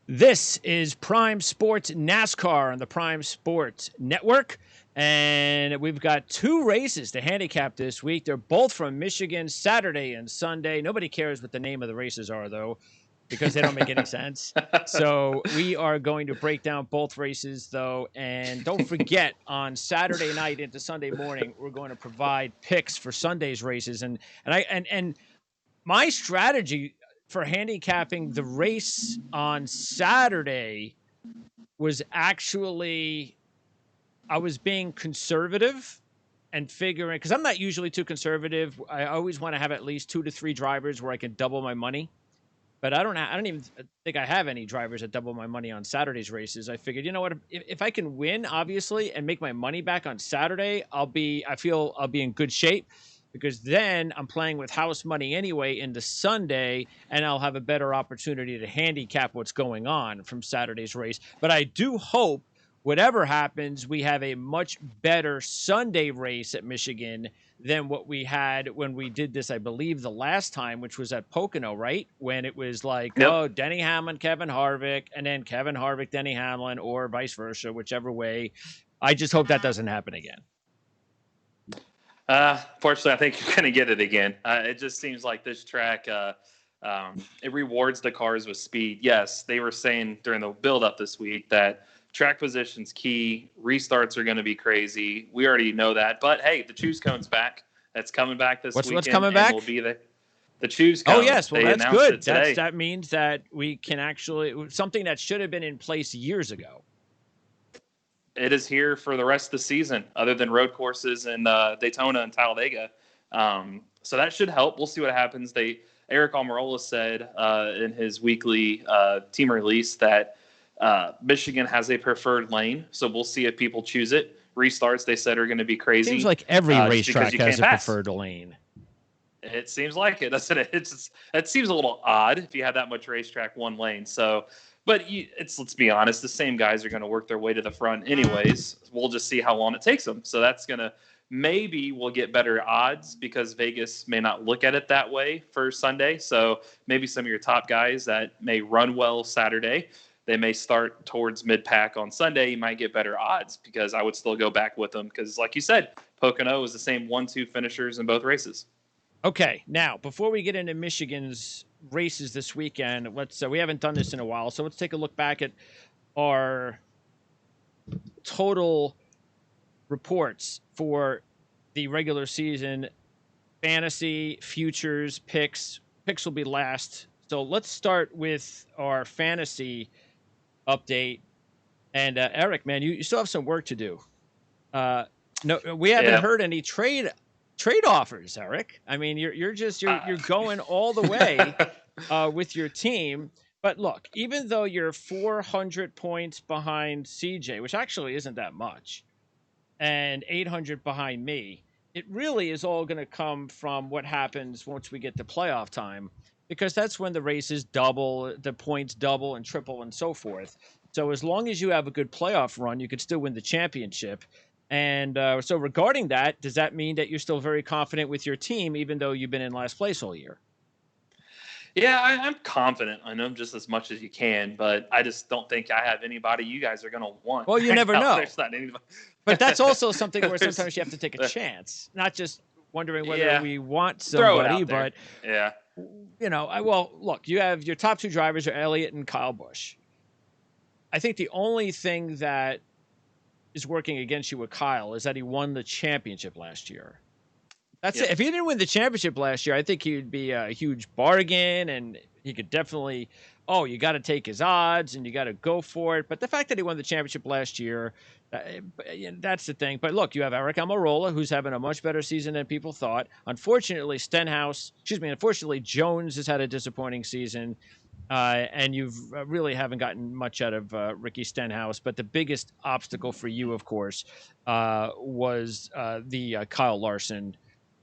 This is Prime Sports NASCAR on the Prime Sports Network. And we've got two races to handicap this week. They're both from Michigan, Saturday and Sunday. Nobody cares what the name of the races are, though, because they don't make any sense. So we are going to break down both races, though. And don't forget, on Saturday night into Sunday morning, we're going to provide picks for Sunday's races. And my strategy for handicapping the race on Saturday was actually, I was being conservative and figuring, because I'm not usually too conservative. I always want to have at least 2 to 3 drivers where I can double my money. But I don't even think I have any drivers that double my money on Saturday's races. I figured, you know what, if I can win, obviously, and make my money back on Saturday, I feel I'll be in good shape, because then I'm playing with house money anyway into Sunday, and I'll have a better opportunity to handicap what's going on from Saturday's race. But I do hope, whatever happens, we have a much better Sunday race at Michigan than what we had when we did this, I believe, the last time, which was at Pocono, right? When it was like, Yep. oh, Denny Hamlin, Kevin Harvick, and then Kevin Harvick, Denny Hamlin, or vice versa, whichever way. I just hope that doesn't happen again. Fortunately, I think you're going to get it again. It just seems like this track, it rewards the cars with speed. Yes, they were saying during the build-up this week that track position's key. Restarts are going to be crazy. We already know that. But, hey, the choose cone's back. That's coming back this weekend. What's coming back? Will be the choose cone. Oh, yes. Well, that's good. That means that we can actually – something that should have been in place years ago. It is here for the rest of the season, other than road courses in Daytona and Talladega. So that should help. We'll see what happens. Eric Almirola said in his weekly team release that Michigan has a preferred lane. So we'll see if people choose it. Restarts, they said, are going to be crazy. Seems like every racetrack has a preferred lane. It seems like it, doesn't it? It seems a little odd if you have that much racetrack, one lane. So. But let's be honest, the same guys are going to work their way to the front anyways. We'll just see how long it takes them. So that's going to – maybe we'll get better odds because Vegas may not look at it that way for Sunday. So maybe some of your top guys that may run well Saturday, they may start towards mid-pack on Sunday. You might get better odds because I would still go back with them because, like you said, Pocono was the same 1-2 finishers in both races. Okay, now, before we get into Michigan's – races this weekend, we haven't done this in a while, so let's take a look back at our total reports for the regular season. Fantasy, futures, picks will be last. So let's start with our fantasy update. And Eric, man, you still have some work to do. No, we haven't heard any trade offers, Eric. I mean, you're going all the way with your team. But look, even though you're 400 points behind CJ, which actually isn't that much, and 800 behind me, it really is all going to come from what happens once we get to playoff time, because that's when the races double, the points double and triple and so forth. So as long as you have a good playoff run, you could still win the championship. And so regarding that, does that mean that you're still very confident with your team, even though you've been in last place all year? Yeah, I'm confident in them just as much as you can, but I just don't think I have anybody you guys are going to want. Well, you never know. There's not anybody. But that's also something where sometimes you have to take a chance, not just wondering whether we want somebody, but, look, you have your top 2 drivers are Elliott and Kyle Busch. I think the only thing that is working against you with Kyle is that he won the championship last year. That's it. If he didn't win the championship last year, I think he would be a huge bargain, and he could definitely, you got to take his odds and you got to go for it. But the fact that he won the championship last year, that's the thing. But look, you have Eric Almirola, who's having a much better season than people thought. Unfortunately, Jones has had a disappointing season. And you really haven't gotten much out of Ricky Stenhouse. But the biggest obstacle for you, of course, was the Kyle Larson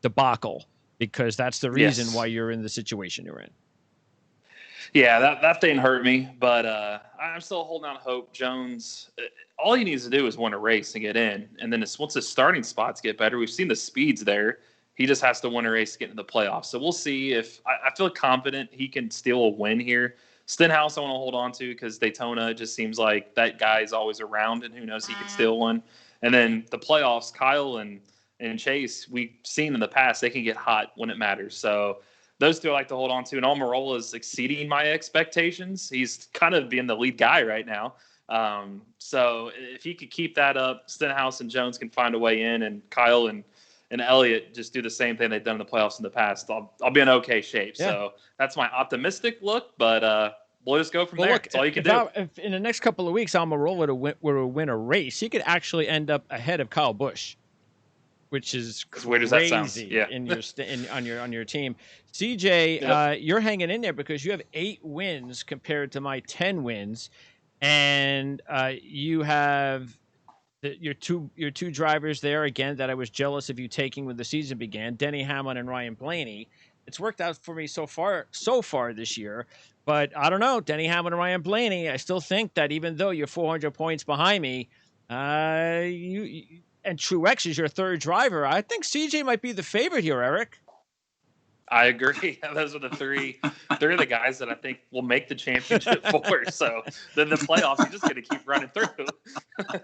debacle, because that's the reason why you're in the situation you're in. Yeah, that thing hurt me, but I'm still holding out hope. Jones, all he needs to do is win a race and get in. And then once his starting spots get better, we've seen the speeds there. He just has to win a race to get into the playoffs. So we'll see if I feel confident he can steal a win here Stenhouse I want to hold on to because Daytona just seems like that guy's always around, and who knows, he could steal one. And then the playoffs, Kyle and Chase, we've seen in the past they can get hot when it matters. So those two I like to hold on to. And Almirola is exceeding my expectations. He's kind of being the lead guy right now. So if he could keep that up, Stenhouse and Jones can find a way in, and Kyle and Elliott just do the same thing they've done in the playoffs in the past. I'll be in okay shape. Yeah. So that's my optimistic look, but we'll just go from there. Look, that's all you can do. If in the next couple of weeks Almirola were to win a race, he could actually end up ahead of Kyle Busch, which is crazy. Where does that sound? Yeah. on your team. CJ, yep. You're hanging in there because you have 8 wins compared to my 10 wins, and you have your two drivers there again that I was jealous of you taking when the season began, Denny Hamlin and Ryan Blaney. It's worked out for me so far this year, but I don't know, Denny Hamlin and Ryan Blaney. I still think that even though you're 400 points behind me, you and Truex is your third driver, I think CJ might be the favorite here, Eric. I agree. Those are the three. They're the guys that I think will make the championship four. So then the playoffs, you're just going to keep running through.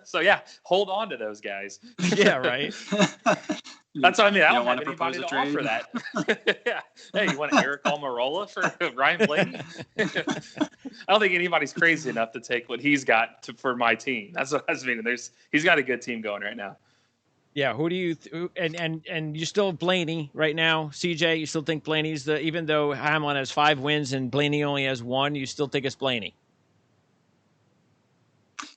So yeah, hold on to those guys. Yeah, right. That's what I mean. I don't have anybody to offer that. Yeah. Hey, you want Eric Almirola for Ryan Blaney? I don't think anybody's crazy enough to take what he's got for my team. That's what I was meaning. He's got a good team going right now. Yeah, who do you and you still Blaney right now, CJ? You still think Blaney's even though Hamlin has 5 wins and Blaney only has 1, you still think it's Blaney?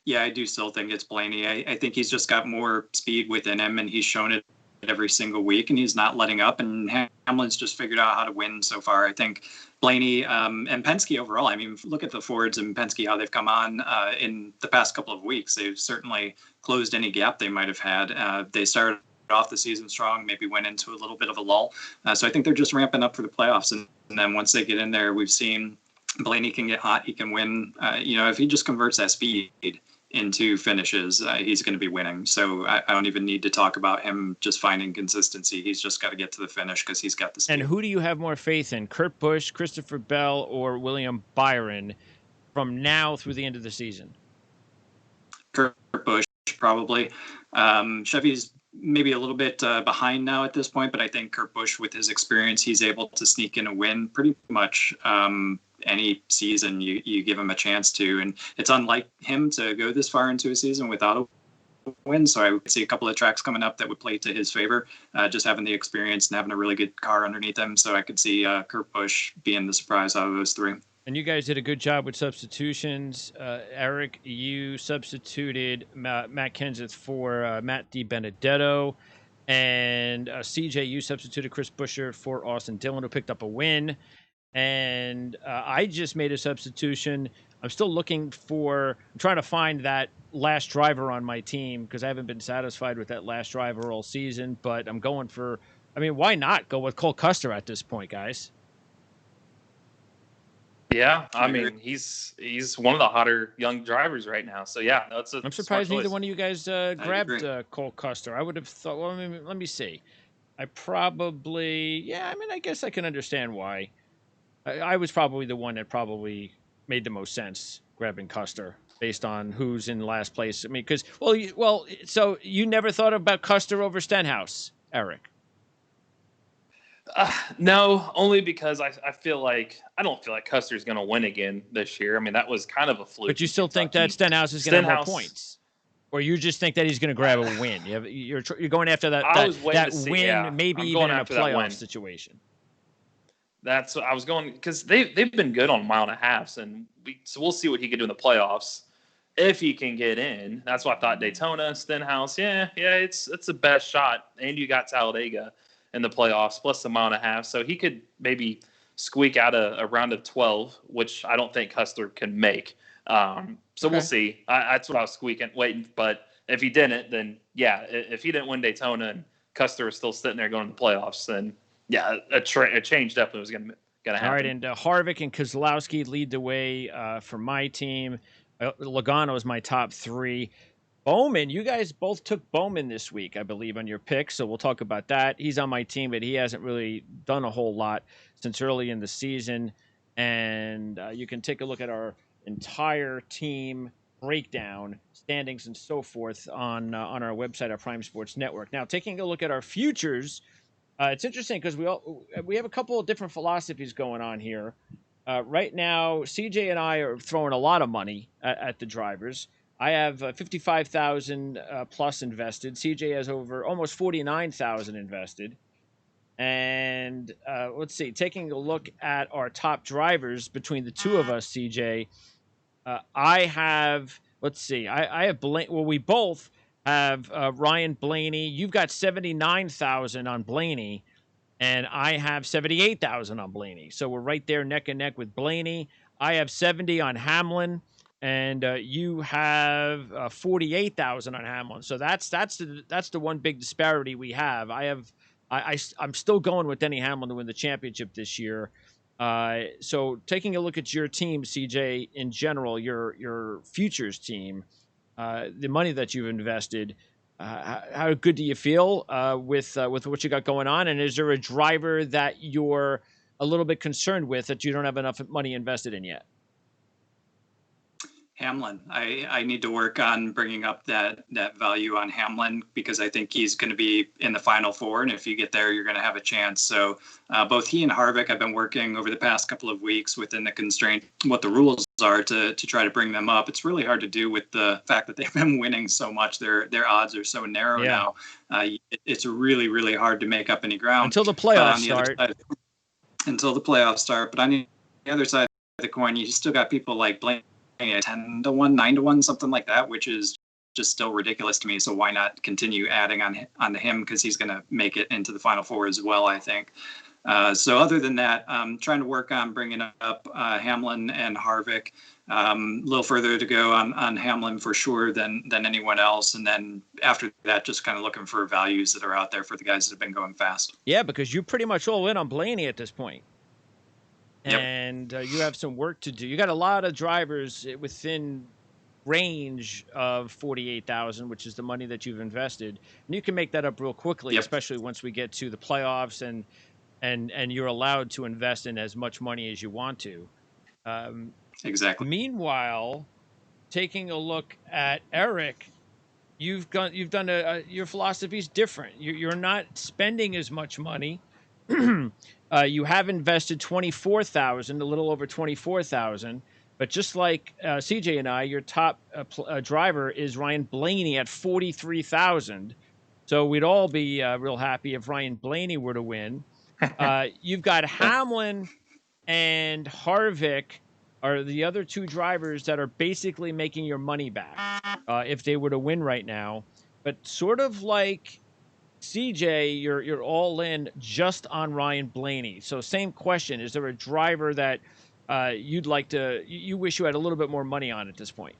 Yeah, I do still think it's Blaney. I think he's just got more speed within him, and he's shown it every single week, and he's not letting up. And Hamlin's just figured out how to win so far. I think Blaney and Penske overall. I mean, look at the Fords and Penske, how they've come on in the past couple of weeks. They've certainly closed any gap they might have had. They started off the season strong, maybe went into a little bit of a lull. So I think they're just ramping up for the playoffs. And then once they get in there, we've seen Blaney can get hot. He can win. If he just converts that speed into finishes, he's going to be winning. So I don't even need to talk about him just finding consistency. He's just got to get to the finish because he's got the speed. And who do you have more faith in, Kurt Busch, Christopher Bell, or William Byron from now through the end of the season? Kurt Busch, probably. Chevy's maybe a little bit behind now at this point, but I think Kurt Busch, with his experience, he's able to sneak in a win pretty much any season you give him a chance to. And it's unlike him to go this far into a season without a win. So I would see a couple of tracks coming up that would play to his favor, just having the experience and having a really good car underneath him. So I could see Kurt Busch being the surprise out of those 3. And you guys did a good job with substitutions. Eric, you substituted Matt Kenseth for Matt DiBenedetto. And CJ, you substituted Chris Buescher for Austin Dillon, who picked up a win. And I just made a substitution. I'm still I'm trying to find that last driver on my team because I haven't been satisfied with that last driver all season. But I'm going why not go with Cole Custer at this point, guys? Yeah, I mean, he's one of the hotter young drivers right now. So yeah, I'm surprised neither one of you guys grabbed Cole Custer. I would have thought. Well, let me see. I guess I can understand why. I was probably the one that probably made the most sense grabbing Custer based on who's in last place. I mean, because so you never thought about Custer over Stenhouse, Eric? No, only because I don't feel like Custer's going to win again this year. I mean, that was kind of a fluke. But you still think that Stenhouse is going to have more points, or you just think that he's going to grab a win? You're going after that win, yeah, maybe even in a playoff situation. That's what I was going, because they've been good on 1.5 miles, and so we'll see what he can do in the playoffs if he can get in. That's why I thought Daytona, Stenhouse, it's the best shot, and you got Talladega in the playoffs plus the 1.5 miles, so he could maybe squeak out a round of 12, which I don't think Custer can make. We'll see. That's what I was waiting. But if he didn't, then if he didn't win Daytona and Custer was still sitting there going to the playoffs, then a change definitely was going to happen. All right, and Harvick and Keselowski lead the way for my team. Logano is my top 3. Bowman, you guys both took Bowman this week, I believe, on your picks, so we'll talk about that. He's on my team, but he hasn't really done a whole lot since early in the season. and you can take a look at our entire team breakdown, standings, and so forth on our website, our Prime Sports Network. Now, taking a look at our futures, it's interesting because we have a couple of different philosophies going on here. Right now, CJ and I are throwing a lot of money at the drivers. I have 55,000 plus invested. CJ has over almost 49,000 invested. And let's see, taking a look at our top drivers between the two of us, CJ, I have, let's see, I have, well, we both have Ryan Blaney. You've got 79,000 on Blaney, and I have 78,000 on Blaney. So we're right there neck and neck with Blaney. I have 70 on Hamlin, and you have 48,000 on Hamlin. So that's the one big disparity we have. I'm still going with Denny Hamlin to win the championship this year. So taking a look at your team, CJ, in general, your futures team, the money that you've invested, how good do you feel with what you got going on? And is there a driver that you're a little bit concerned with that you don't have enough money invested in yet? Hamlin. I need to work on bringing up that value on Hamlin because I think he's going to be in the Final Four, and if you get there, you're going to have a chance. So both he and Harvick, I've been working over the past couple of weeks within the constraint, what the rules are to try to bring them up. It's really hard to do with the fact that they've been winning so much. Their odds are so narrow now. It's really, really hard to make up any ground until the playoffs start. Until the playoffs start. But on the other side of the coin, you still got people like Blaine. 10-1, 9-1, something like that, which is just still ridiculous to me. So why not continue adding onto him because he's going to make it into the Final Four as well, I think. So other than that, I'm trying to work on bringing up Hamlin and Harvick. A little further to go on Hamlin for sure than anyone else. And then after that, just kind of looking for values that are out there for the guys that have been going fast. Yeah, because you're pretty much all in on Blaney at this point. Yep. And you have some work to do. You got a lot of drivers within range of 48,000, which is the money that you've invested, and you can make that up real quickly, especially once we get to the playoffs and you're allowed to invest in as much money as you want to. Exactly. Meanwhile, taking a look at Eric, you've done your philosophy is different. You're not spending as much money. You have invested 24,000, a little over 24,000, but just like CJ and I, your top driver is Ryan Blaney at 43,000. So we'd all be real happy if Ryan Blaney were to win. You've got Hamlin and Harvick are the other two drivers that are basically making your money back if they were to win right now. But sort of like CJ, you're all in just on Ryan Blaney. So same question: is there a driver that you wish you had a little bit more money on at this point?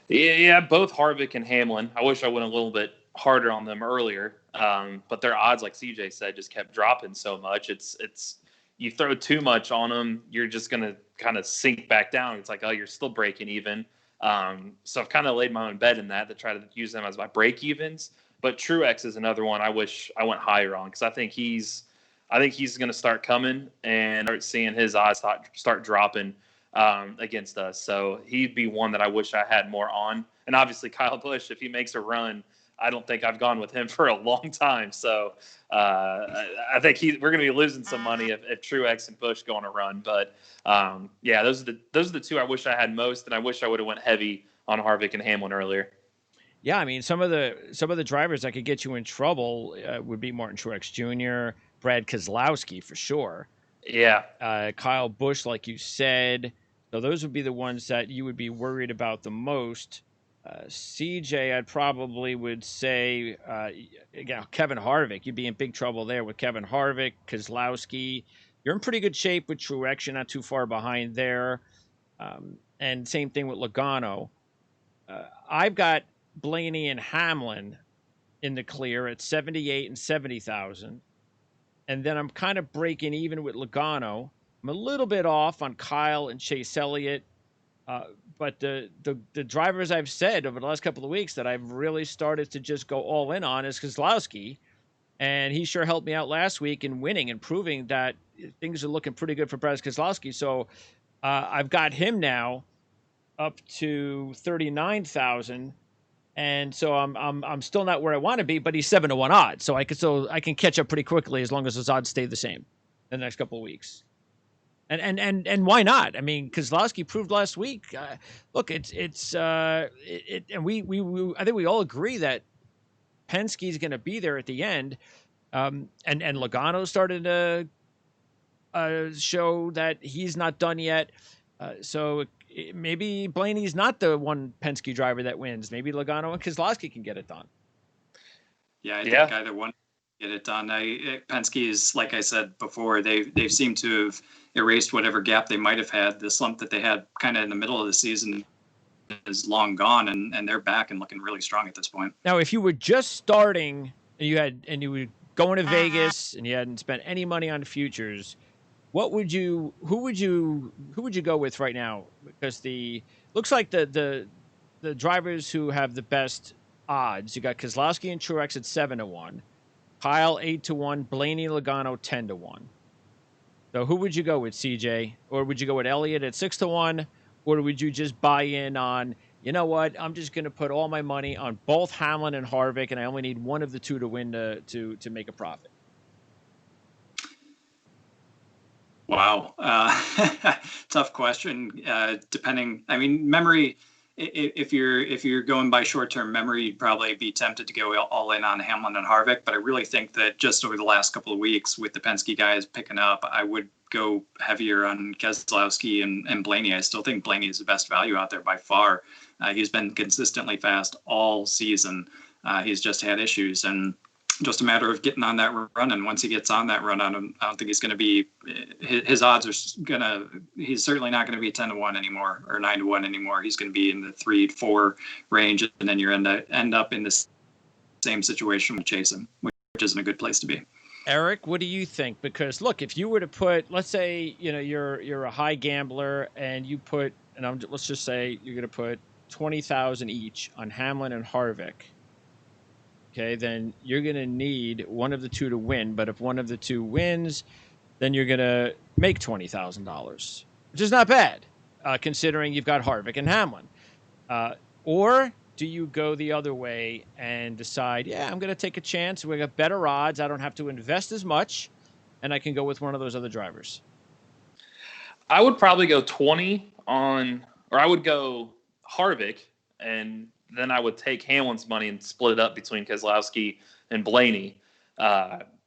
Yeah, both Harvick and Hamlin. I wish I went a little bit harder on them earlier, but their odds, like CJ said, just kept dropping so much. It's you throw too much on them, you're just gonna kind of sink back down. It's like, oh, you're still breaking even. So I've kind of laid my own bet in that to try to use them as my break evens. But Truex is another one I wish I went higher on because I think he's going to start coming and start seeing his odds start dropping against us. So he'd be one that I wish I had more on. And obviously Kyle Busch, if he makes a run, I don't think I've gone with him for a long time. So I think we're going to be losing some money if Truex and Busch go on a run. But yeah, those are the two I wish I had most, and I wish I would have went heavy on Harvick and Hamlin earlier. Yeah, I mean, some of the drivers that could get you in trouble would be Martin Truex Jr., Brad Keselowski for sure. Yeah. Kyle Busch, like you said. So those would be the ones that you would be worried about the most. CJ, I probably would say, Kevin Harvick. You'd be in big trouble there with Kevin Harvick, Keselowski. You're in pretty good shape with Truex. You're not too far behind there. And same thing with Logano. I've got Blaney and Hamlin in the clear at 78 and 70,000. And then I'm kind of breaking even with Logano. I'm a little bit off on Kyle and Chase Elliott. But the drivers I've said over the last couple of weeks that I've really started to just go all in on is Keselowski. And he sure helped me out last week in winning and proving that things are looking pretty good for Brad Keselowski. So I've got him now up to 39,000, and so I'm still not where I want to be, but he's 7-1 odds, so I can catch up pretty quickly as long as his odds stay the same in the next couple of weeks. And why not? I mean, Keselowski proved last week. Look, and we I think we all agree that Penske's going to be there at the end. And Logano started to show that he's not done yet. So maybe Blaney's not the one Penske driver that wins. Maybe Logano and Keselowski can get it done. Yeah, I think either one get it done. Penske is, like I said before, they've seemed to have erased whatever gap they might have had. The slump that they had kind of in the middle of the season is long gone, and they're back and looking really strong at this point. Now, if you were just starting and you were going to Vegas and you hadn't spent any money on futures, who would you go with right now? Because looks like the drivers who have the best odds, you got Keselowski and Truex at 7-1, Kyle 8-1, Blaney Logano 10-1. So who would you go with, CJ? Or would you go with Elliott at 6-1? Or would you just buy in on, you know what, I'm just going to put all my money on both Hamlin and Harvick, and I only need one of the two to win to make a profit? Wow. Tough question. Depending, I mean, memory, if you're going by short-term memory, you'd probably be tempted to go all in on Hamlin and Harvick. But I really think that just over the last couple of weeks with the Penske guys picking up, I would go heavier on Keselowski and Blaney. I still think Blaney is the best value out there by far. He's been consistently fast all season. He's just had issues, and just a matter of getting on that run. And once he gets on that run, I don't think he's going to be, his odds are he's certainly not going to be 10-1 anymore or 9-1 anymore. He's going to be in the 3-4 range. And then you're end up in the same situation with Chasen, which isn't a good place to be. Eric, what do you think? Because look, if you were to put, let's say, you're a high gambler and you put, let's just say you're going to put 20,000 each on Hamlin and Harvick. Okay, then you're going to need one of the two to win. But if one of the two wins, then you're going to make $20,000, which is not bad, considering you've got Harvick and Hamlin. Or do you go the other way and decide, I'm going to take a chance. We got better odds. I don't have to invest as much, and I can go with one of those other drivers? I would probably go 20 on, or I would go Harvick, and then I would take Hamlin's money and split it up between Keselowski and Blaney.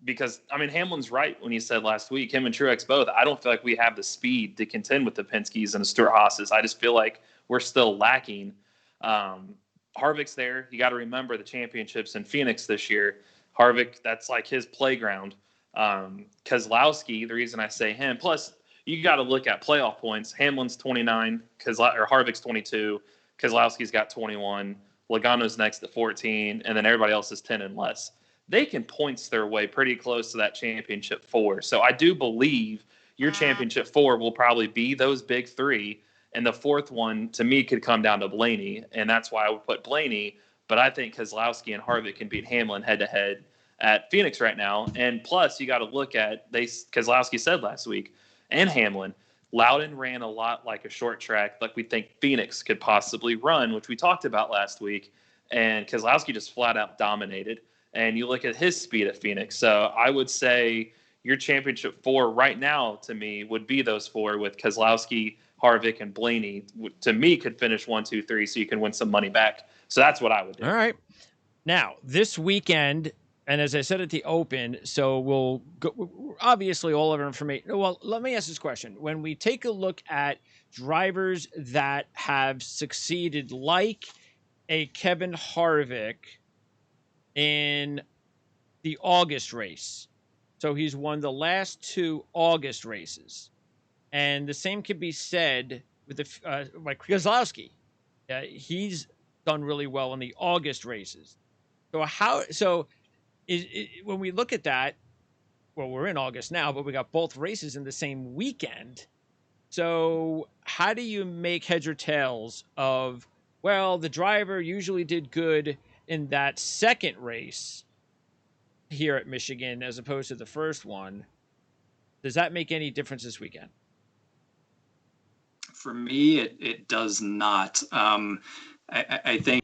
Because, I mean, Hamlin's right when he said last week, him and Truex both, I don't feel like we have the speed to contend with the Penske's and the Stewart Haas's. I just feel like we're still lacking. Harvick's there. You got to remember the championships in Phoenix this year. Harvick, that's like his playground. Keselowski, the reason I say him, plus you got to look at playoff points. Hamlin's 29, Harvick's 22. Keselowski's got 21, Logano's next at 14, and then everybody else is 10 and less. They can points their way pretty close to that championship 4. So I do believe your championship 4 will probably be those big 3, and the fourth one, to me, could come down to Blaney, and that's why I would put Blaney. But I think Keselowski and Harvick can beat Hamlin head-to-head at Phoenix right now. And plus, you got to look at, Keselowski said last week, and Hamlin, Loudon ran a lot like a short track, like we think Phoenix could possibly run, which we talked about last week. And Keselowski just flat out dominated. And you look at his speed at Phoenix. So I would say your championship 4 right now, to me, would be those 4 with Keselowski, Harvick, and Blaney. To me, could finish 1, 2, 3, so you can win some money back. So that's what I would do. All right. Now, this weekend, and as I said at the open, so we'll go, obviously all of our information. Well, let me ask this question. When we take a look at drivers that have succeeded, like a Kevin Harvick in the August race, so he's won the last 2 August races, and the same could be said with like Keselowski. He's done really well in the August races. So when we look at that, well, we're in August now, but we got both races in the same weekend. So how do you make heads or tails of, well, the driver usually did good in that second race here at Michigan as opposed to the first one, Does that make any difference this weekend? For me, it does not. I think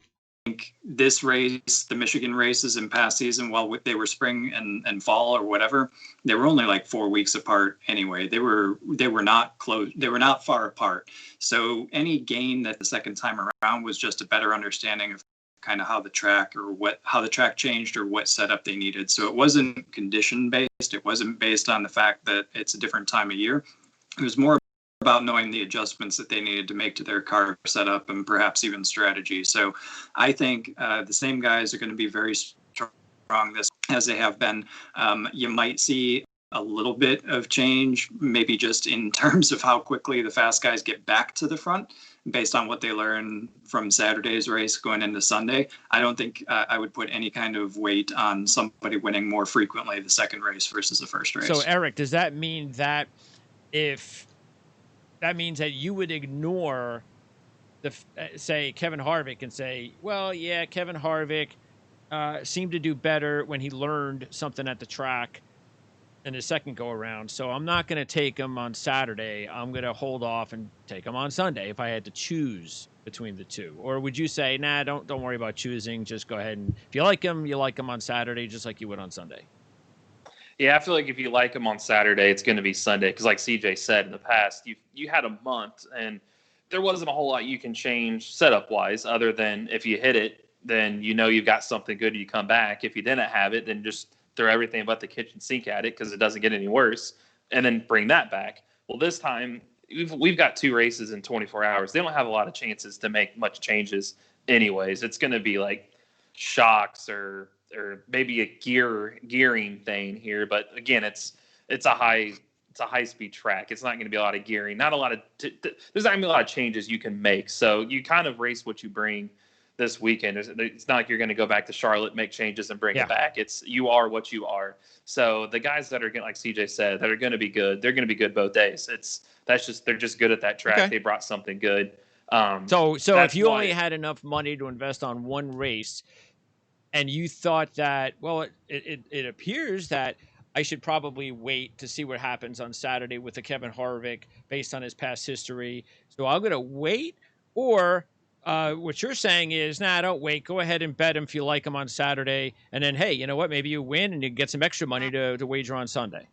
this race, the Michigan races in past season, while they were spring and fall or whatever, they were only like 4 weeks apart anyway. They were not close. They were not far apart. So any gain that the second time around was just a better understanding of kind of how the track changed or what setup they needed. So it wasn't condition based. It wasn't based on the fact that it's a different time of year. It was more about knowing the adjustments that they needed to make to their car setup and perhaps even strategy. So I think the same guys are going to be very strong this as they have been. You might see a little bit of change, maybe just in terms of how quickly the fast guys get back to the front based on what they learn from Saturday's race going into Sunday. I don't think I would put any kind of weight on somebody winning more frequently the second race versus the first race. So Eric, does that mean that that means that you would ignore say Kevin Harvick and say, well, yeah, Kevin Harvick seemed to do better when he learned something at the track in his second go around. So I'm not going to take him on Saturday. I'm going to hold off and take him on Sunday if I had to choose between the two. Or would you say, nah, don't worry about choosing. Just go ahead and if you like him on Saturday, just like you would on Sunday. Yeah, I feel like if you like him on Saturday, it's going to be Sunday. Because like CJ said in the past, you had a month, and there wasn't a whole lot you can change setup-wise other than if you hit it, then you know you've got something good and you come back. If you didn't have it, then just throw everything but the kitchen sink at it because it doesn't get any worse, and then bring that back. Well, this time, we've got 2 races in 24 hours. They don't have a lot of chances to make much changes anyways. It's going to be like shocks or maybe a gearing thing here, but again, it's a high speed track. It's not going to be a lot of gearing, not a lot of there's not going to be a lot of changes you can make. So you kind of race what you bring this weekend. It's not like you're going to go back to Charlotte, make changes and bring it back. It's you are what you are. So the guys that are going, like CJ said, that are going to be good, they're going to be good both days. They're just good at that track. Okay. They brought something good. So if you only had enough money to invest on one race, and you thought that, well, it appears that I should probably wait to see what happens on Saturday with the Kevin Harvick based on his past history. So I'm going to wait. Or what you're saying is, nah, don't wait. Go ahead and bet him if you like him on Saturday. And then, hey, you know what? Maybe you win and you get some extra money to wager on Sunday.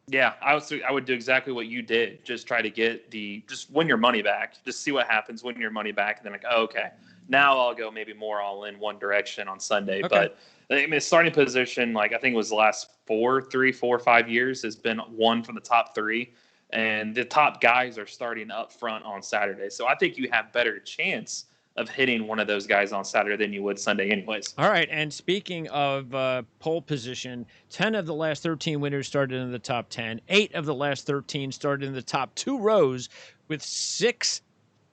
Yeah, I would do exactly what you did. Just try to get just win your money back. Just see what happens, win your money back. And then like, oh, okay. Now I'll go maybe more all in one direction on Sunday. Okay. But I mean, starting position, like I think it was the last 4 or 5 years has been one from the top 3. And the top guys are starting up front on Saturday. So I think you have better chance of hitting one of those guys on Saturday than you would Sunday anyways. All right. And speaking of pole position, 10 of the last 13 winners started in the top 10. 8 of the last 13 started in the top 2 rows with 6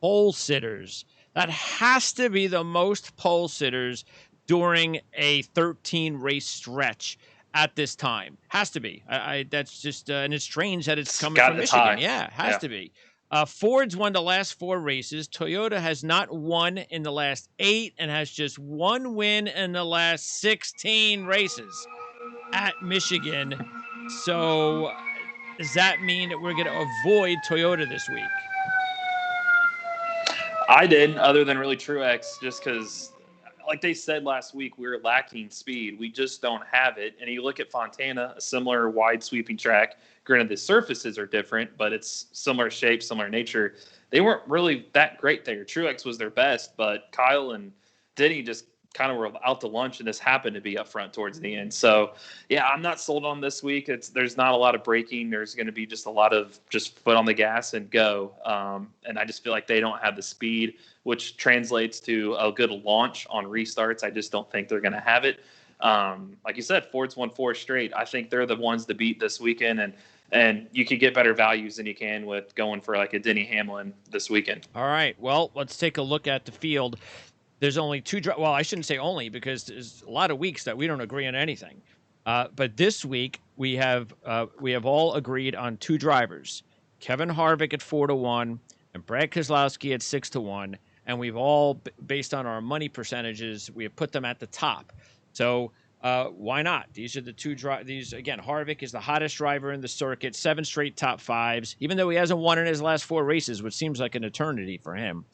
pole sitters. That has to be the most pole sitters during a 13-race stretch at this time. Has to be. That's just, and it's strange that it's coming from Michigan. High. Yeah, has to be. Ford's won the last 4 races. Toyota has not won in the last 8 and has just 1 win in the last 16 races at Michigan. So does that mean that we're going to avoid Toyota this week? I did, other than really Truex, just because, like they said last week, we were lacking speed. We just don't have it. And you look at Fontana, a similar wide sweeping track. Granted, the surfaces are different, but it's similar shape, similar nature. They weren't really that great there. Truex was their best, but Kyle and Denny just kind of were out to lunch, and this happened to be up front towards the end. So, yeah, I'm not sold on this week. There's not a lot of braking. There's going to be just a lot of just foot on the gas and go. And I just feel like they don't have the speed, which translates to a good launch on restarts. I just don't think they're going to have it. Like you said, Ford's won 4 straight. I think they're the ones to beat this weekend, and you can get better values than you can with going for like a Denny Hamlin this weekend. All right. Well, let's take a look at the field. There's only 2 well, I shouldn't say only, because there's a lot of weeks that we don't agree on anything. But this week we have all agreed on 2 drivers: Kevin Harvick at 4-1 and Brad Keselowski at 6-1. And we've all, based on our money percentages, we have put them at the top. So Why not? These are the these again. Harvick is the hottest driver in the circuit. 7 straight top fives, even though he hasn't won in his last 4 races, which seems like an eternity for him.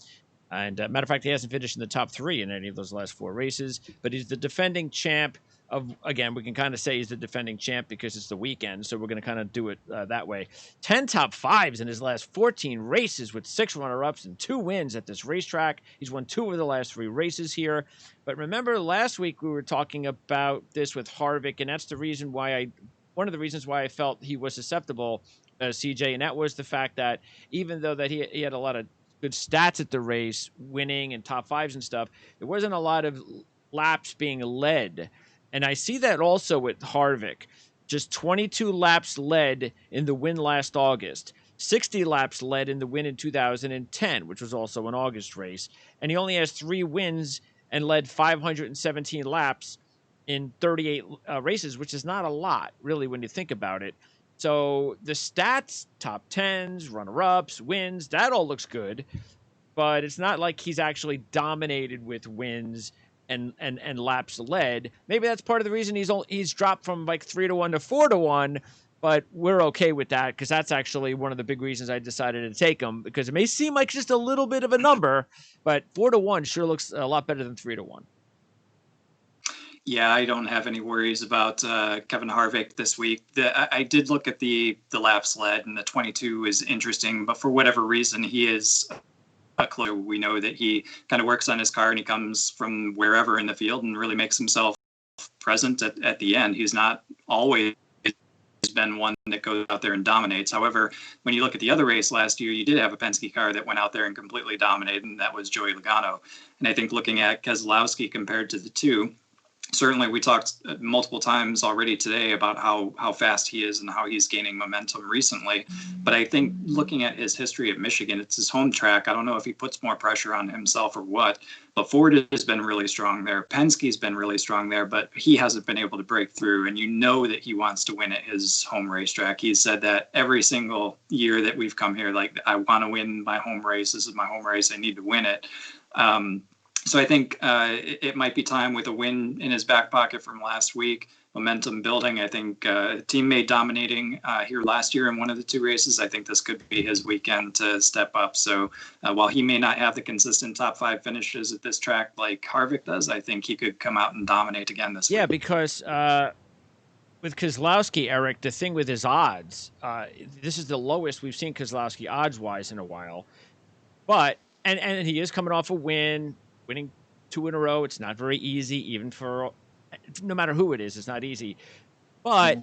And matter of fact, he hasn't finished in the top 3 in any of those last 4 races. But he's the defending champ of. Again, we can kind of say he's the defending champ because it's the weekend, so we're going to kind of do it that way. 10 top fives in his last 14 races with 6 runner-ups and 2 wins at this racetrack. He's won 2 of the last 3 races here. But remember, last week we were talking about this with Harvick, and that's the reason why one of the reasons why I felt he was susceptible, CJ, and that was the fact that even though that he had a lot of good stats at the race, winning and top fives and stuff, there wasn't a lot of laps being led. And I see that also with Harvick. Just 22 laps led in the win last August. 60 laps led in the win in 2010, which was also an August race. And he only has 3 wins and led 517 laps in 38 races, which is not a lot, really, when you think about it. So the stats, top 10s, runner-ups, wins, that all looks good. But it's not like he's actually dominated with wins and laps led. Maybe that's part of the reason he's dropped from like 3-1 to 4-1. But we're okay with that because that's actually one of the big reasons I decided to take him, because it may seem like just a little bit of a number, but 4-1 sure looks a lot better than 3-1. Yeah, I don't have any worries about Kevin Harvick this week. I did look at the laps led, and the 22 is interesting, but for whatever reason, he is a clue. We know that he kind of works on his car and he comes from wherever in the field and really makes himself present at the end. He's not always been one that goes out there and dominates. However, when you look at the other race last year, you did have a Penske car that went out there and completely dominated, and that was Joey Logano. And I think looking at Keselowski compared to the two, certainly we talked multiple times already today about how fast he is and how he's gaining momentum recently. But I think looking at his history at Michigan, it's his home track. I don't know if he puts more pressure on himself or what, but Ford has been really strong there. Penske's been really strong there, but he hasn't been able to break through. And you know that he wants to win at his home racetrack. He's said that every single year that we've come here, like, I want to win my home race. This is my home race. I need to win it. So I think it might be time with a win in his back pocket from last week, momentum building. I think teammate dominating here last year in one of the 2 races. I think this could be his weekend to step up. So while he may not have the consistent top 5 finishes at this track like Harvick does, I think he could come out and dominate again this week. Yeah, because with Keselowski, Eric, the thing with his odds, this is the lowest we've seen Keselowski odds-wise in a while. But, and he is coming off a win, winning 2 in a row. It's not very easy, even for no matter who it is. It's not easy, but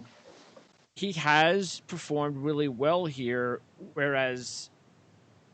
he has performed really well here. Whereas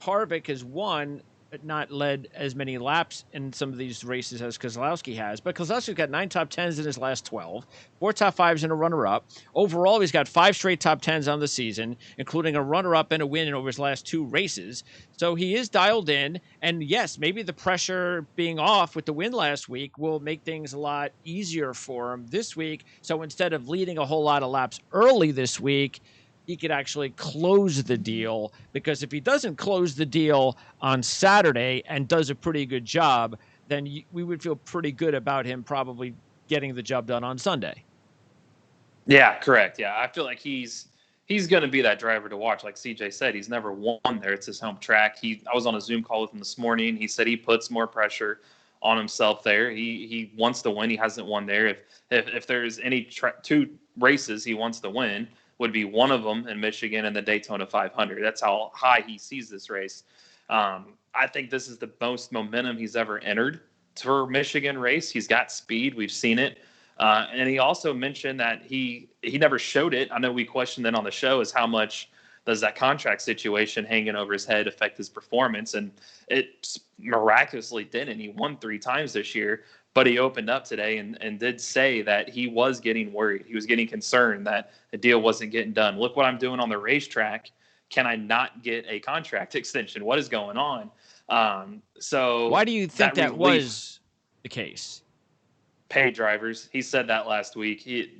Harvick has won, but not led as many laps in some of these races as Keselowski has. But Keselowski's got 9 top 10s in his last 12, 4 top 5s and a runner-up. Overall, he's got 5 straight top 10s on the season, including a runner-up and a win in over his last 2 races. So he is dialed in. And yes, maybe the pressure being off with the win last week will make things a lot easier for him this week. So instead of leading a whole lot of laps early this week, he could actually close the deal, because if he doesn't close the deal on Saturday and does a pretty good job, then we would feel pretty good about him probably getting the job done on Sunday. Yeah, correct. Yeah, I feel like he's going to be that driver to watch. Like CJ said, he's never won there. It's his home track. I was on a Zoom call with him this morning. He said he puts more pressure on himself there. He wants to win. He hasn't won there. If there's any 2 races he wants to win, would be one of them in Michigan and the Daytona 500. That's how high he sees this race. I think this is the most momentum he's ever entered for Michigan race. He's got speed. We've seen it. And he also mentioned that he never showed it. I know we questioned it on the show, is how much does that contract situation hanging over his head affect his performance? And it miraculously didn't. He won 3 times this year. But he opened up today and did say that he was getting worried. He was getting concerned that the deal wasn't getting done. Look what I'm doing on the racetrack. Can I not get a contract extension? What is going on? So why do you think that was the case? Pay drivers. He said that last week. He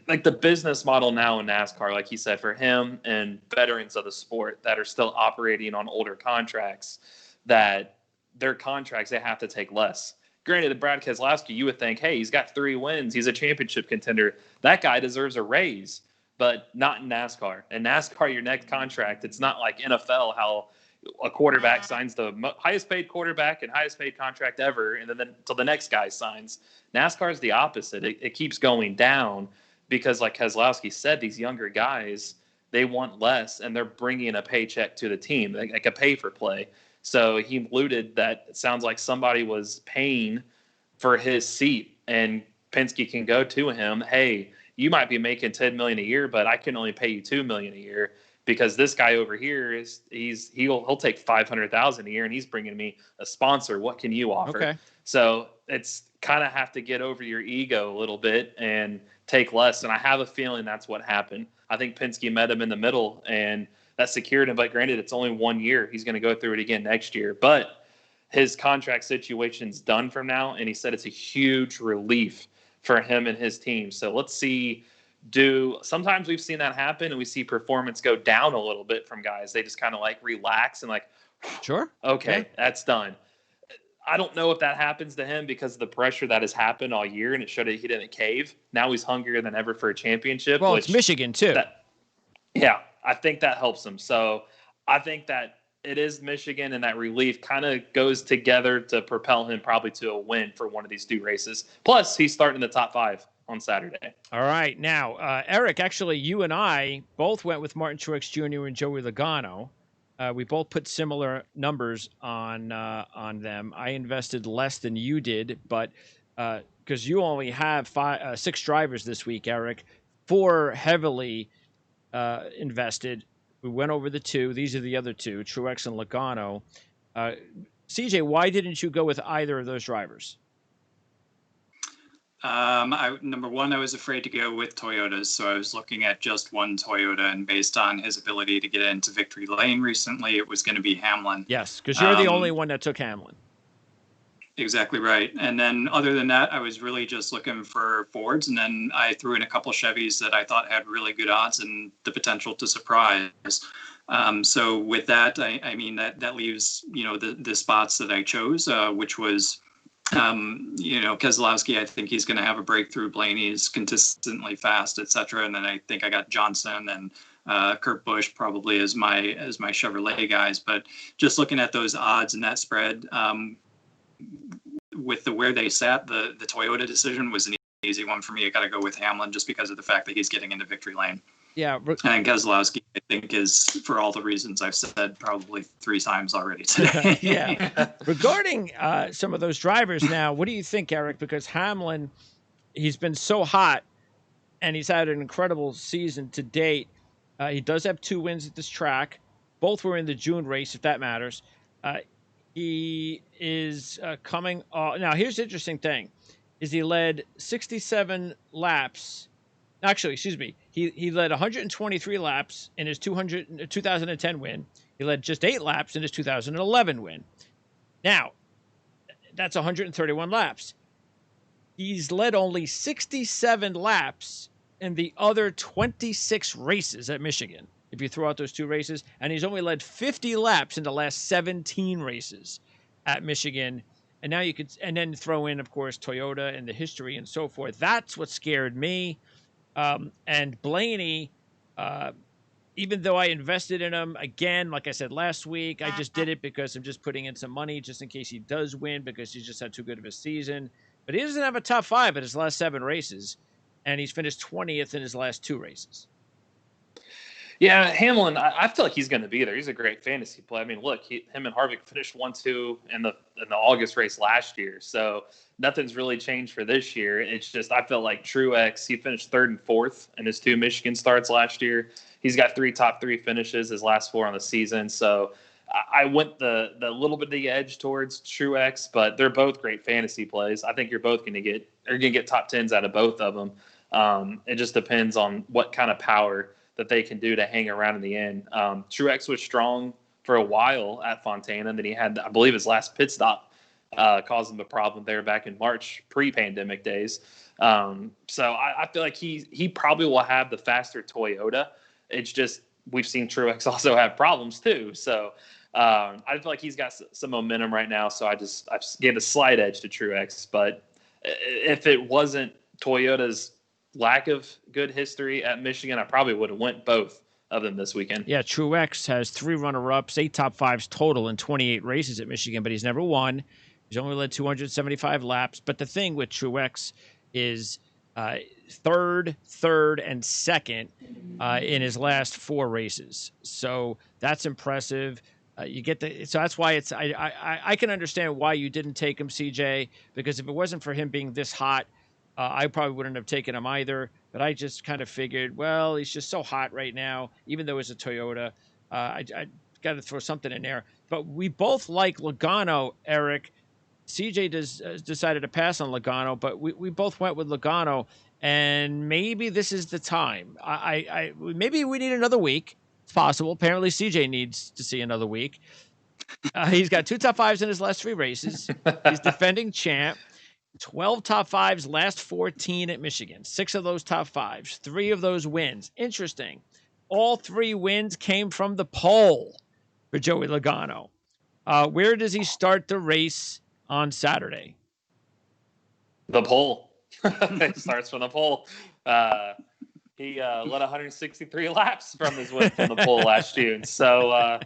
like the business model now in NASCAR, like he said, for him and veterans of the sport that are still operating on older contracts, that their contracts, they have to take less. Granted, Brad Keselowski, you would think, hey, he's got 3 wins. He's a championship contender. That guy deserves a raise, but not in NASCAR. In NASCAR, your next contract, it's not like NFL, how a quarterback signs the highest paid quarterback and highest paid contract ever, and then until the next guy signs. NASCAR is the opposite. It keeps going down because, like Keselowski said, these younger guys, they want less, and they're bringing a paycheck to the team, like a pay for play. So he alluded that it sounds like somebody was paying for his seat, and Penske can go to him, hey, you might be making $10 million a year, but I can only pay you $2 million a year because this guy over here he'll take $500,000 a year, and he's bringing me a sponsor. What can you offer? Okay. So it's kind of have to get over your ego a little bit and take less. And I have a feeling that's what happened. I think Penske met him in the middle, and that secured him. But granted, it's only 1 year. He's going to go through it again next year. But his contract situation's done from now, and he said it's a huge relief for him and his team. So let's see. Sometimes we've seen that happen, and we see performance go down a little bit from guys. They just kind of like relax and like, sure, okay, yeah. That's done. I don't know if that happens to him because of the pressure that has happened all year, and it showed that he didn't cave. Now he's hungrier than ever for a championship. Well, it's Michigan too. Yeah, I think that helps him. So I think that it is Michigan, and that relief kind of goes together to propel him probably to a win for one of these 2 races. Plus, he's starting in the top 5 on Saturday. All right. Now, Eric, actually, you and I both went with Martin Truex Jr. and Joey Logano. We both put similar numbers on them. I invested less than you did, but because you only have 6 drivers this week, Eric, 4 heavily invested. We went over the 2. These are the other 2, Truex and Logano. CJ, why didn't you go with either of those drivers? Number one, I was afraid to go with Toyotas, so I was looking at just one Toyota, and based on his ability to get into victory lane recently, it was going to be Hamlin. Yes, because you're the only one that took Hamlin. Exactly right. And then other than that, I was really just looking for Fords, and then I threw in a couple Chevys that I thought had really good odds and the potential to surprise. So with that, I mean, that leaves, the spots that I chose, which was, Keselowski, I think he's going to have a breakthrough. Blaney's consistently fast, etc. And then I think I got Johnson and Kurt Busch probably as my Chevrolet guys. But just looking at those odds and that spread, with where they sat, the Toyota decision was an easy one for me. I got to go with Hamlin just because of the fact that he's getting into victory lane. Yeah. And Keselowski, I think, is, for all the reasons I've said probably 3 times already today. Yeah. Regarding some of those drivers now, what do you think, Eric? Because Hamlin, he's been so hot, and he's had an incredible season to date. He does have 2 wins at this track. Both were in the June race, if that matters. He is coming off. Now, here's the interesting thing, is he led 67 laps. Actually, excuse me. He led 123 laps in his 2010 win. He led just 8 laps in his 2011 win. Now, that's 131 laps. He's led only 67 laps in the other 26 races at Michigan, if you throw out those 2 races. And he's only led 50 laps in the last 17 races at Michigan. And now you could, and then throw in, of course, Toyota and the history and so forth. That's what scared me. And Blaney, even though I invested in him, again, like I said last week, I just did it because I'm just putting in some money just in case he does win, because he's just had too good of a season. But he doesn't have a top 5 in his last 7 races, and he's finished 20th in his last 2 races. Yeah, Hamlin, I feel like he's going to be there. He's a great fantasy play. I mean, look, him and Harvick finished 1-2 in the August race last year, so nothing's really changed for this year. It's just I felt like Truex, he finished 3rd and 4th in his 2 Michigan starts last year. He's got 3 top 3 finishes his last 4 on the season, so I went the little bit of the edge towards Truex, but they're both great fantasy plays. I think you're both going to get top 10s out of both of them. It just depends on what kind of power that they can do to hang around in the end. Truex was strong for a while at Fontana, and then he had, I believe, his last pit stop caused him a problem there back in March, pre-pandemic days. So I feel like he probably will have the faster Toyota. It's just we've seen Truex also have problems too. So I feel like he's got some momentum right now, so I just gave a slight edge to Truex. But if it wasn't Toyota's lack of good history at Michigan, I probably would have went both of them this weekend. Yeah, Truex has 3 runner-ups, 8 top 5s total in 28 races at Michigan, but he's never won. He's only led 275 laps. But the thing with Truex is third, and second in his last 4 races. So that's impressive. So that's why it's I can understand why you didn't take him, CJ, because if it wasn't for him being this hot, I probably wouldn't have taken him either. But I just kind of figured, well, he's just so hot right now, even though it's a Toyota. I got to throw something in there. But we both like Logano, Eric. CJ decided to pass on Logano, but we both went with Logano, and maybe this is the time. Maybe we need another week. It's possible. Apparently, CJ needs to see another week. He's got 2 top 5s in his last 3 races. He's defending champ. 12 top 5s, last 14 at Michigan. 6 of those top 5s. 3 of those wins. Interesting. All 3 wins came from the pole for Joey Logano. Where does he start the race on Saturday? The pole. It starts from the pole. He led 163 laps from his win from the pole last June. So, I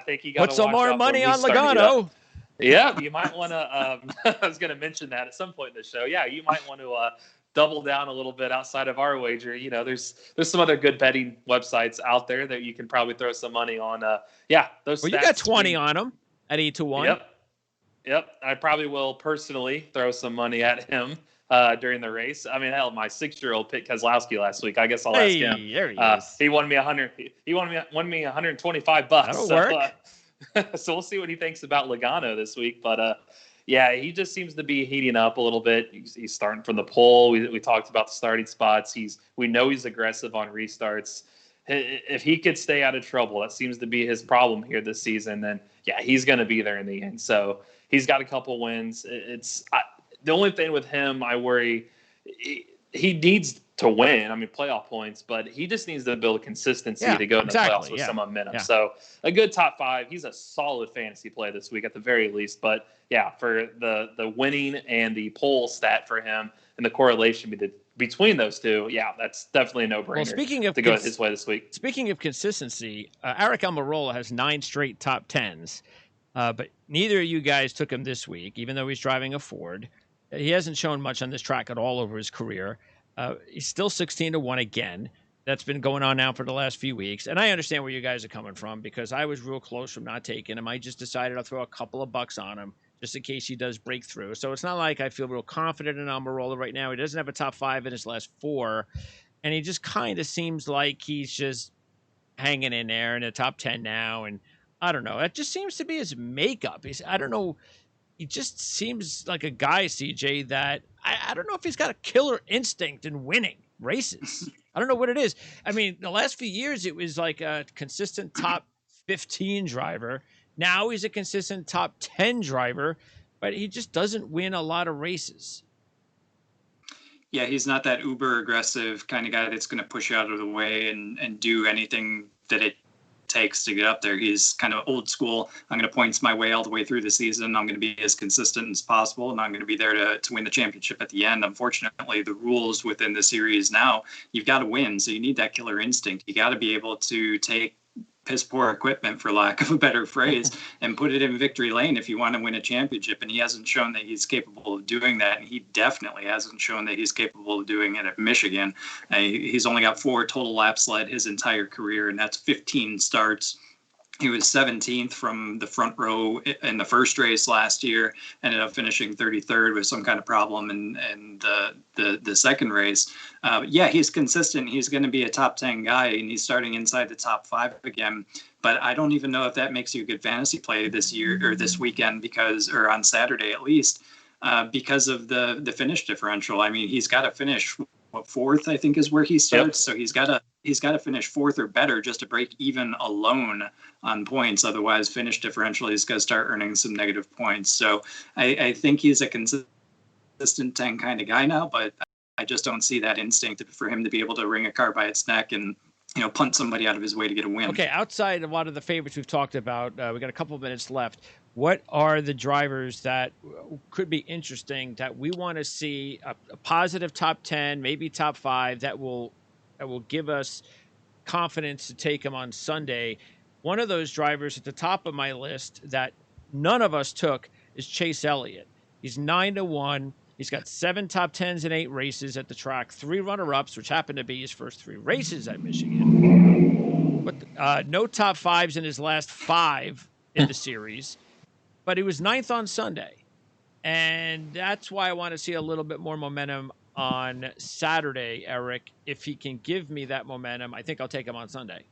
think he got to put some more money on Logano. Yeah, you might want to. I was going to mention that at some point in the show. Yeah, you might want to double down a little bit outside of our wager. You know, there's some other good betting websites out there that you can probably throw some money on. Those. Well, you got 20 on them at 8-1. Yep. I probably will personally throw some money at him during the race. I mean, hell, my 6-year-old picked Keselowski last week. I guess I'll ask him. There he is. He won me $125. That'll work. So we'll see what he thinks about Logano this week. But he just seems to be heating up a little bit. He's starting from the pole. We talked about the starting spots. We know he's aggressive on restarts. If he could stay out of trouble, that seems to be his problem here this season. Then he's going to be there in the end. So he's got a couple wins. The only thing with him, I worry, he needs to win. I mean, playoff points, but he just needs to build consistency to go in the playoffs with some momentum. Yeah. So a good top 5. He's a solid fantasy play this week at the very least. But for the winning and the pole stat for him and the correlation between those two, that's definitely a no-brainer. Well, speaking of to go his way this week. Speaking of consistency, Aric Almirola has 9 straight top 10s, but neither of you guys took him this week, even though he's driving a Ford. He hasn't shown much on this track at all over his career. He's still 16-1 again. That's been going on now for the last few weeks. And I understand where you guys are coming from because I was real close from not taking him. I just decided I'll throw a couple of bucks on him just in case he does break through. So it's not like I feel real confident in Almirola right now. He doesn't have a top 5 in his last 4. And he just kind of seems like he's just hanging in there in the top 10 now. And I don't know. It just seems to be his makeup. I don't know. He just seems like a guy, CJ, that I don't know if he's got a killer instinct in winning races. I don't know what it is. I mean, the last few years, it was like a consistent top 15 driver. Now he's a consistent top 10 driver, but he just doesn't win a lot of races. Yeah, he's not that uber aggressive kind of guy that's going to push you out of the way and do anything that it takes to get up there. He's kind of old school. I'm going to points my way all the way through the season. I'm going to be as consistent as possible, and I'm going to be there to win the championship at the end. Unfortunately, the rules within the series now, you've got to win, so you need that killer instinct. You got to be able to take piss poor equipment, for lack of a better phrase, and put it in victory lane if you want to win a championship. And he hasn't shown that he's capable of doing that. And he definitely hasn't shown that he's capable of doing it at Michigan. He's only got 4 total laps led his entire career, and that's 15 starts. He was 17th from the front row in the first race last year, ended up finishing 33rd with some kind of problem in the second race. He's consistent. He's going to be a top 10 guy, and he's starting inside the top 5 again. But I don't even know if that makes you a good fantasy play this year or this weekend or on Saturday at least, because of the finish differential. I mean, he's got to finish 4th, I think, is where he starts. Yep. So he's got to finish 4th or better just to break even alone on points. Otherwise, finish differential, he's got to start earning some negative points. So I think he's a consistent 10 kind of guy now, but I just don't see that instinct for him to be able to wring a car by its neck and punt somebody out of his way to get a win. Okay, outside of a lot of the favorites we've talked about, we got a couple of minutes left. What are the drivers that could be interesting that we want to see a positive top 10, maybe top 5 that will give us confidence to take them on Sunday? One of those drivers at the top of my list that none of us took is Chase Elliott. He's 9-1. He's got 7 top 10s in 8 races at the track, 3 runner-ups, which happened to be his first 3 races at Michigan. But no top 5s in his last 5 in the series. But he was 9th on Sunday. And that's why I want to see a little bit more momentum on Saturday, Eric. If he can give me that momentum, I think I'll take him on Sunday.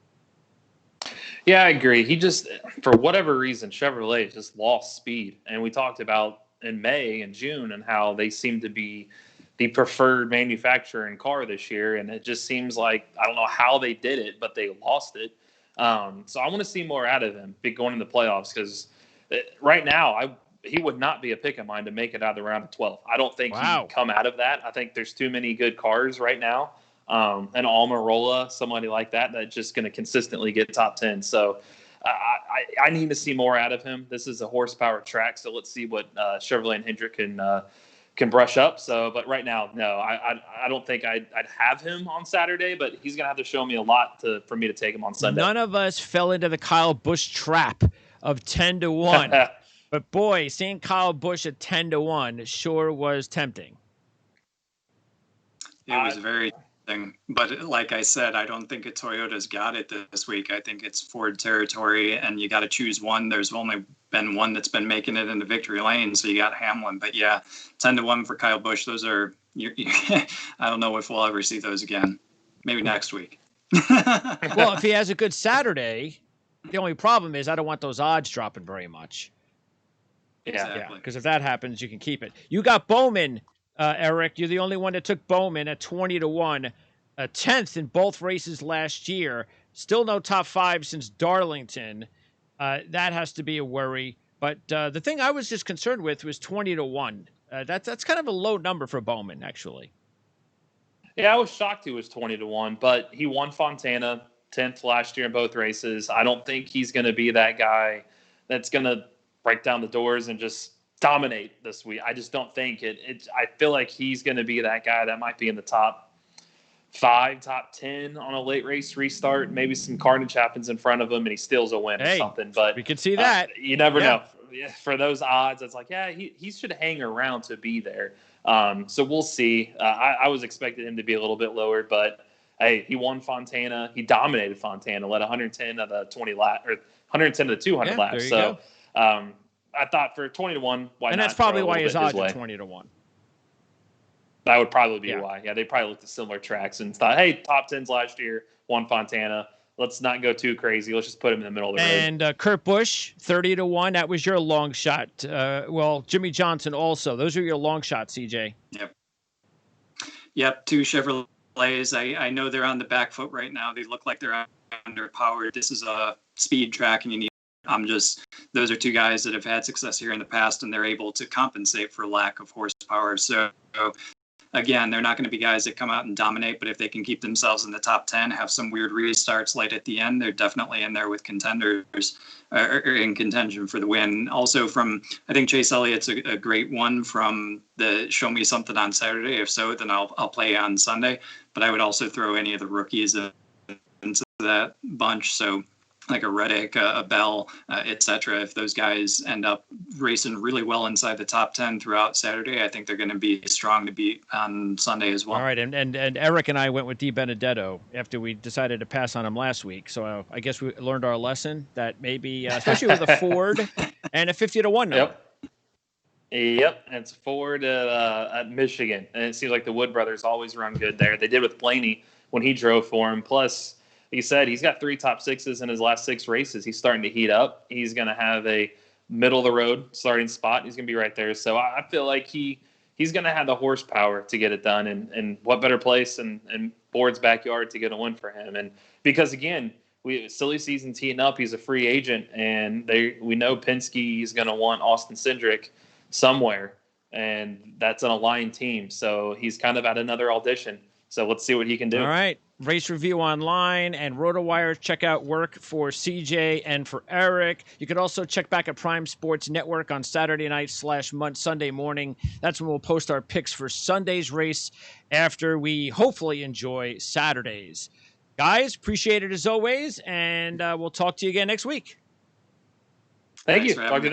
Yeah, I agree. He just, for whatever reason, Chevrolet just lost speed. And we talked about in May and June and how they seem to be the preferred manufacturer in car this year. And it just seems like, I don't know how they did it, but they lost it. So I want to see more out of him going into the playoffs, because right now he would not be a pick of mine to make it out of the round of 12. I don't think he can come out of that. I think there's too many good cars right now. An Almirola, somebody like that, that's just going to consistently get top 10. So I need to see more out of him. This is a horsepower track, so let's see what Chevrolet and Hendrick can brush up. So, but right now, no, I don't think I'd have him on Saturday, but he's going to have to show me a lot for me to take him on Sunday. None of us fell into the Kyle Busch trap of 10-1. But boy, seeing Kyle Busch at 10-1 sure was tempting. It was very tempting. But like I said, I don't think Toyota's got it this week. I think it's Ford territory, and you got to choose one. There's only been one that's been making it into victory lane, so you got Hamlin. But yeah, 10-1 for Kyle Busch. Those are, I don't know if we'll ever see those again. Maybe next week. Well, if he has a good Saturday, the only problem is I don't want those odds dropping very much. Yeah, because if that happens, you can keep it. You got Bowman, Eric. You're the only one that took Bowman at 20-1, 10th in both races last year. Still no top 5 since Darlington. That has to be a worry. But the thing I was just concerned with was 20-1. That's kind of a low number for Bowman, actually. Yeah, I was shocked he was 20-1, but he won Fontana 10th last year in both races. I don't think he's going to be that guy that's going to break down the doors and just dominate this week. I just don't think it. I feel like he's going to be that guy that might be in the top 5, top 10 on a late race restart. Maybe some carnage happens in front of him and he steals a win or something. But we could see that. You never know. For those odds, it's like, yeah, he should hang around to be there. So we'll see. I was expecting him to be a little bit lower, but hey, he won Fontana. He dominated Fontana, led 110 of the 20 laps, or 110 of the 200 laps. So I thought for 20-1, why not? And that's probably why his odds are 20-1. That would probably be why. Yeah, they probably looked at similar tracks and thought, hey, top 10s last year, won Fontana. Let's not go too crazy. Let's just put him in the middle of the road. And Kurt Busch, 30-1. That was your long shot. Well, Jimmy Johnson also. Those are your long shots, CJ. Yep, 2 Chevrolets. I know they're on the back foot right now. They look like they're underpowered. This is a speed track, and you need. Those are 2 guys that have had success here in the past, and they're able to compensate for lack of horsepower. So, again, they're not going to be guys that come out and dominate, but if they can keep themselves in the top 10, have some weird restarts late at the end, they're definitely in there with contenders or in contention for the win. Also I think Chase Elliott's a great one from the show me something on Saturday. If so, then I'll play on Sunday, but I would also throw any of the rookies into that bunch. So like a Reddick, a Bell, etc. If those guys end up racing really well inside the top 10 throughout Saturday, I think they're going to be strong to beat on Sunday as well. All right, and Eric and I went with Di Benedetto after we decided to pass on him last week. So I guess we learned our lesson that maybe, especially with a Ford and a 50-1 number. Yep, and it's Ford at Michigan, and it seems like the Wood brothers always run good there. They did with Blaney when he drove for him. Plus, he said he's got 3 top 6s in his last 6 races. He's starting to heat up. He's going to have a middle-of-the-road starting spot. He's going to be right there. So I feel like he's going to have the horsepower to get it done. And what better place in Ford's backyard to get a win for him? And because, again, silly season's heating up. He's a free agent, and we know Penske is going to want Austin Cindric somewhere, and that's an aligned team. So he's kind of at another audition. So let's see what he can do. All right. Race Review Online and RotoWire. Check out work for CJ and for Eric. You can also check back at Prime Sports Network on Saturday night / Sunday morning. That's when we'll post our picks for Sunday's race after we hopefully enjoy Saturdays. Guys, appreciate it as always, and we'll talk to you again next week. Thank Thanks you. for having Talk to me. you